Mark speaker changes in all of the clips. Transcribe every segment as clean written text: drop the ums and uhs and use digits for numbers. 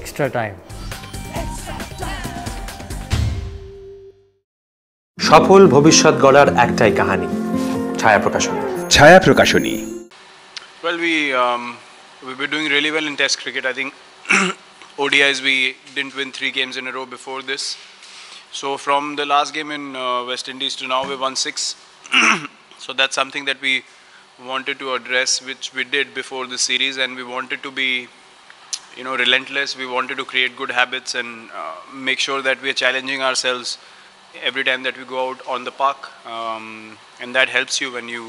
Speaker 1: extra time.
Speaker 2: সফল ভবিষ্যৎ গড়ার একটাই কাহিনী, ছায়া প্রকাশনী। ছায়া প্রকাশনী।
Speaker 3: Well, we've been doing really well in Test cricket. I think ODIs we didn't win 3 games in a row before this. So from the last game in West Indies to now, we won 6. So that's something that we wanted to address, which we did before the series, and we wanted to be, relentless. We wanted to create good habits and make sure that we are challenging ourselves every time that we go out on the park, and that helps you when you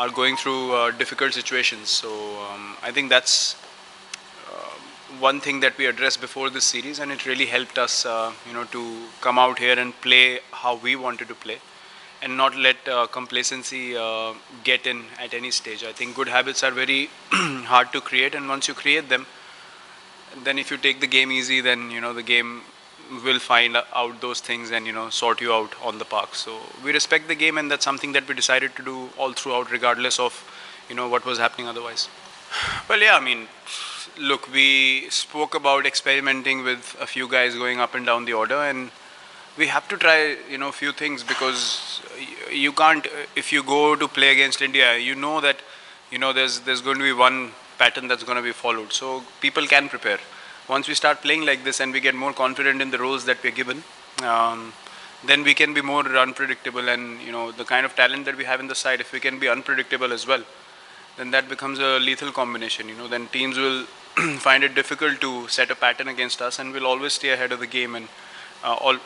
Speaker 3: are going through difficult situations. So I think that's one thing that we addressed before this series, and it really helped us, to come out here and play how we wanted to play, and not let complacency get in at any stage. I think good habits are very hard to create, and once you create them, then if you take the game easy, then the game will find out those things and sort you out on the park. So we respect the game, and that's something that we decided to do all throughout, regardless of what was happening otherwise. Well, yeah, I mean, look, we spoke about experimenting with a few guys going up and down the order, and we have to try a few things, because you can't, if you go to play against India, that there's going to be one pattern that's going to be followed. So people can prepare. Once we start playing like this and we get more confident in the roles that we're given, then we can be more unpredictable, and the kind of talent that we have in the side, if we can be unpredictable as well, then that becomes a lethal combination. Then teams will find it difficult to set a pattern against us, and we'll always stay ahead of the game, and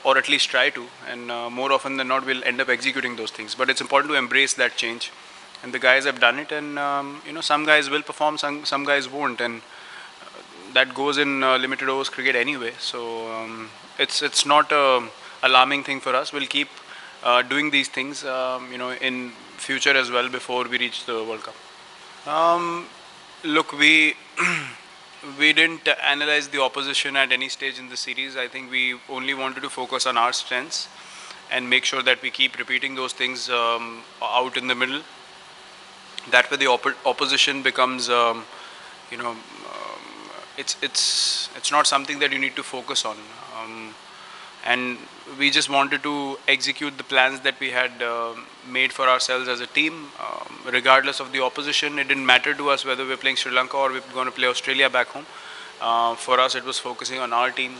Speaker 3: or at least try to, and more often than not we'll end up executing those things. But it's important to embrace that change, and the guys have done it, and some guys will perform, some guys won't, and that goes in limited overs cricket anyway. So it's not a alarming thing for us. We'll keep doing these things in future as well before we reach the World Cup. Look, we didn't analyze the opposition at any stage in the series. I think we only wanted to focus on our strengths and make sure that we keep repeating those things out in the middle. That way the opposition becomes it's not something that you need to focus on, and we just wanted to execute the plans that we had made for ourselves as a team, regardless of the opposition. It didn't matter to us whether we're playing Sri Lanka or we're going to play Australia back home. For us, it was focusing on our team.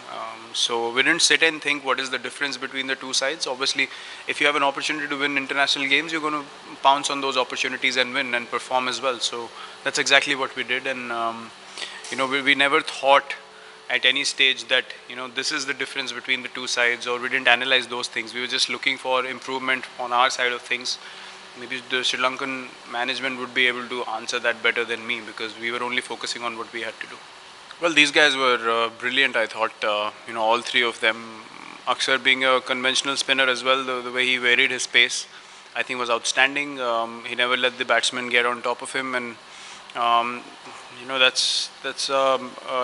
Speaker 3: So we didn't sit and think what is the difference between the two sides. Obviously, if you have an opportunity to win international games, you're going to pounce on those opportunities and win and perform as well. So that's exactly what we did, and we never thought at any stage that this is the difference between the two sides, or we didn't analyze those things. We were just looking for improvement on our side of things. Maybe the Sri Lankan management would be able to answer that better than me, because we were only focusing on what we had to do. Well, these guys were brilliant, I thought. All three of them. Xtra, being a conventional spinner as well, the way he varied his pace, I think was outstanding. He never let the batsman get on top of him, and that's a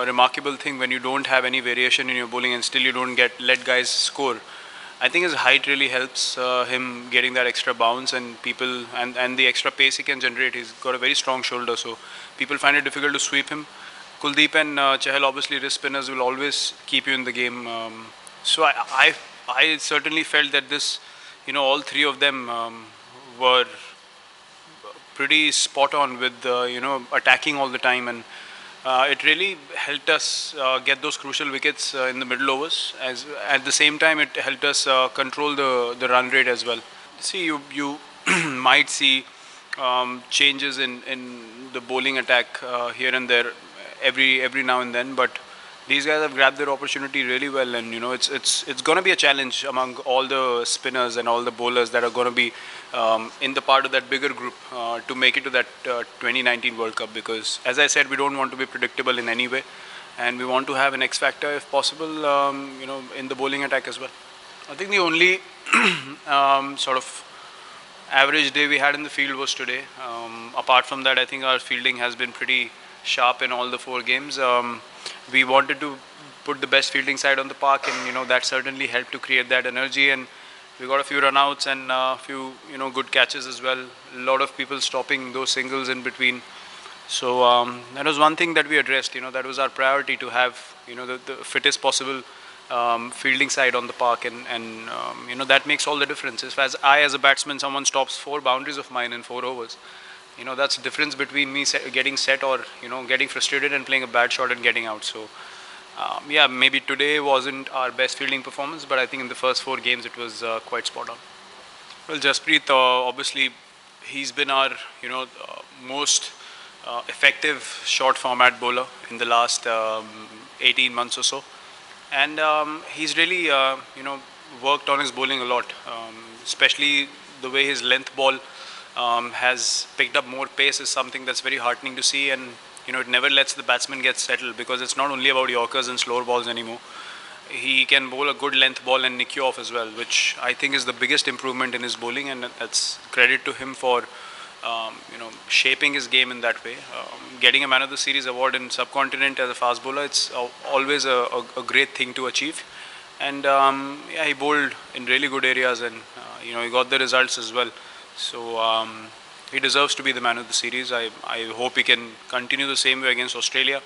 Speaker 3: remarkable thing when you don't have any variation in your bowling and still you don't let guys score. I think his height really helps him getting that extra bounce, and people and the extra pace he can generate. He's got a very strong shoulder, so people find it difficult to sweep him. Kuldeep and Chahal, obviously wrist spinners, will always keep you in the game. So I certainly felt that this, all three of them were pretty spot on with attacking all the time, and it really helped us get those crucial wickets in the middle overs. As at the same time, it helped us control the run rate as well. See, you might see changes in the bowling attack here and there every now and then, but these guys have grabbed their opportunity really well, and it's going to be a challenge among all the spinners and all the bowlers that are going to be in the part of that bigger group to make it to that 2019 World Cup, because as I said, we don't want to be predictable in any way, and we want to have an X factor if possible in the bowling attack as well. I think the only sort of average day we had in the field was today. Apart from that, I think our fielding has been pretty sharp in all the 4 games. We wanted to put the best fielding side on the park, and that certainly helped to create that energy, and we got a few runouts and a few good catches as well. A lot of people stopping those singles in between. So that was one thing that we addressed. That was our priority, to have the fittest possible fielding side on the park, and that makes all the difference. As a batsman, someone stops 4 boundaries of mine in 4 overs. That's the difference between me getting set or getting frustrated and playing a bad shot and getting out. So yeah, maybe today wasn't our best fielding performance, but I think in the first 4 games it was quite spot on. Well, Jasprit, obviously he's been our most effective short format bowler in the last 18 months or so, and he's really worked on his bowling a lot, especially the way his length ball has picked up more pace is something that's very heartening to see, and it never lets the batsman get settled, because it's not only about Yorkers and slower balls anymore. He can bowl a good length ball and nick you off as well, which I think is the biggest improvement in his bowling, and that's credit to him for shaping his game in that way. Getting a Man of the Series award in subcontinent as a fast bowler, it's always a great thing to achieve. And yeah, he bowled in really good areas, and he got the results as well. So he deserves to be the Man of the Series. I hope he can continue the same way against Australia.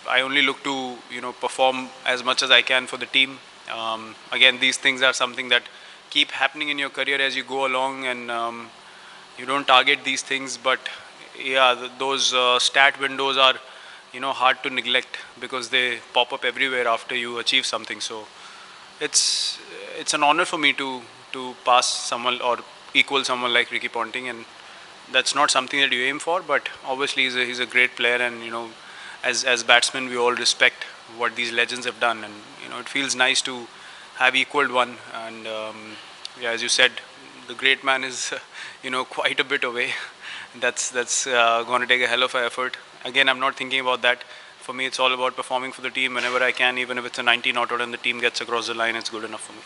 Speaker 3: I only look to perform as much as I can for the team. Again, these things are something that keep happening in your career as you go along, and you don't target these things, but yeah, those stat windows are hard to neglect, because they pop up everywhere after you achieve something. So it's an honor for me to pass someone or equal someone like Ricky Ponting, and that's not something that you aim for, but obviously he's a great player, and as batsmen we all respect what these legends have done, and it feels nice to have equaled one. And yeah, as you said, the great man is quite a bit away. That's going to take a hell of an effort. Again, I'm not thinking about that. For me, it's all about performing for the team whenever I can. Even if it's a 90 not out and the team gets across the line, it's good enough for me.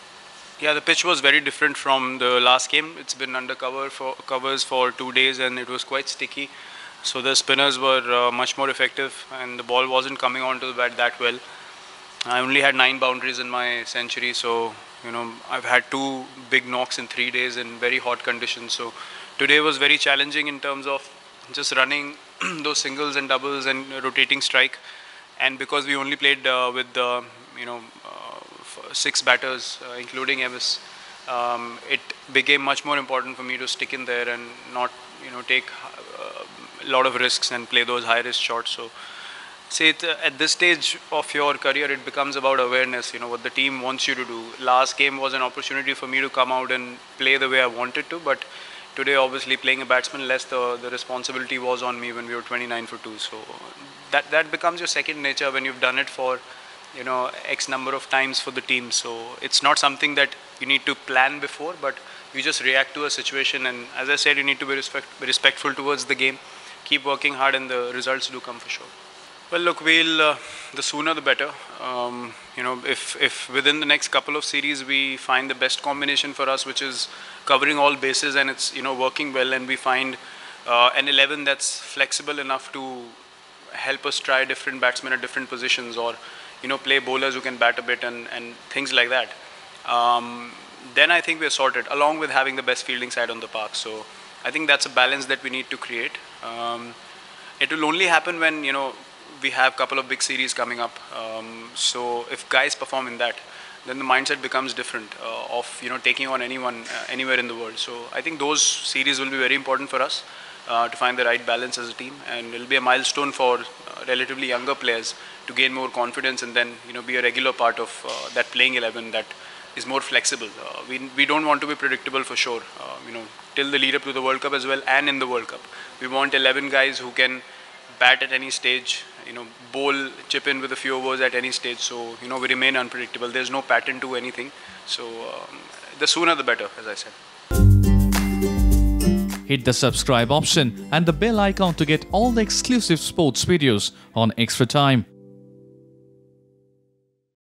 Speaker 3: Yeah, the pitch was very different from the last game. It's been under covers for 2 days, and it was quite sticky. So the spinners were much more effective, and the ball wasn't coming onto the bat that well. I only had 9 boundaries in my century, so I've had 2 big knocks in 3 days in very hot conditions. So today was very challenging in terms of just running those singles and doubles and rotating strike. And because we only played with 6 batters, including Evis, it became much more important for me to stick in there and not take a lot of risks and play those high risk shots. So at this stage of your career, it becomes about awareness, what the team wants you to do. Last game was an opportunity for me to come out and play the way I wanted to, but today, obviously, playing a batsman less, the responsibility was on me when we were 29 for 2. So that becomes your second nature when you've done it for X number of times for the team. So it's not something that you need to plan before, but you just react to a situation. And as I said, you need to be respectful towards the game, keep working hard, and the results do come for sure. Well, look, the sooner the better. If within the next couple of series we find the best combination for us, which is covering all bases, and it's working well, and we find an 11 that's flexible enough to help us try different batsmen at different positions, or play bowlers who can bat a bit and things like that, then I think we're sorted, along with having the best fielding side on the park. So I think that's a balance that we need to create. It will only happen when we have a couple of big series coming up. So if guys perform in that, then the mindset becomes different of taking on anyone anywhere in the world. So I think those series will be very important for us to find the right balance as a team, and it will be a milestone for relatively younger players to gain more confidence, and then be a regular part of that playing 11 that is more flexible. We don't want to be predictable for sure. Till the lead up to the World Cup as well, and in the World Cup, we want 11 guys who can bat at any stage, bowl, chip in with a few overs at any stage. So we remain unpredictable. There's no pattern to anything. So the sooner the better, as I said.
Speaker 1: Hit the subscribe option and the bell icon to get all the exclusive sports videos on Xtra Time.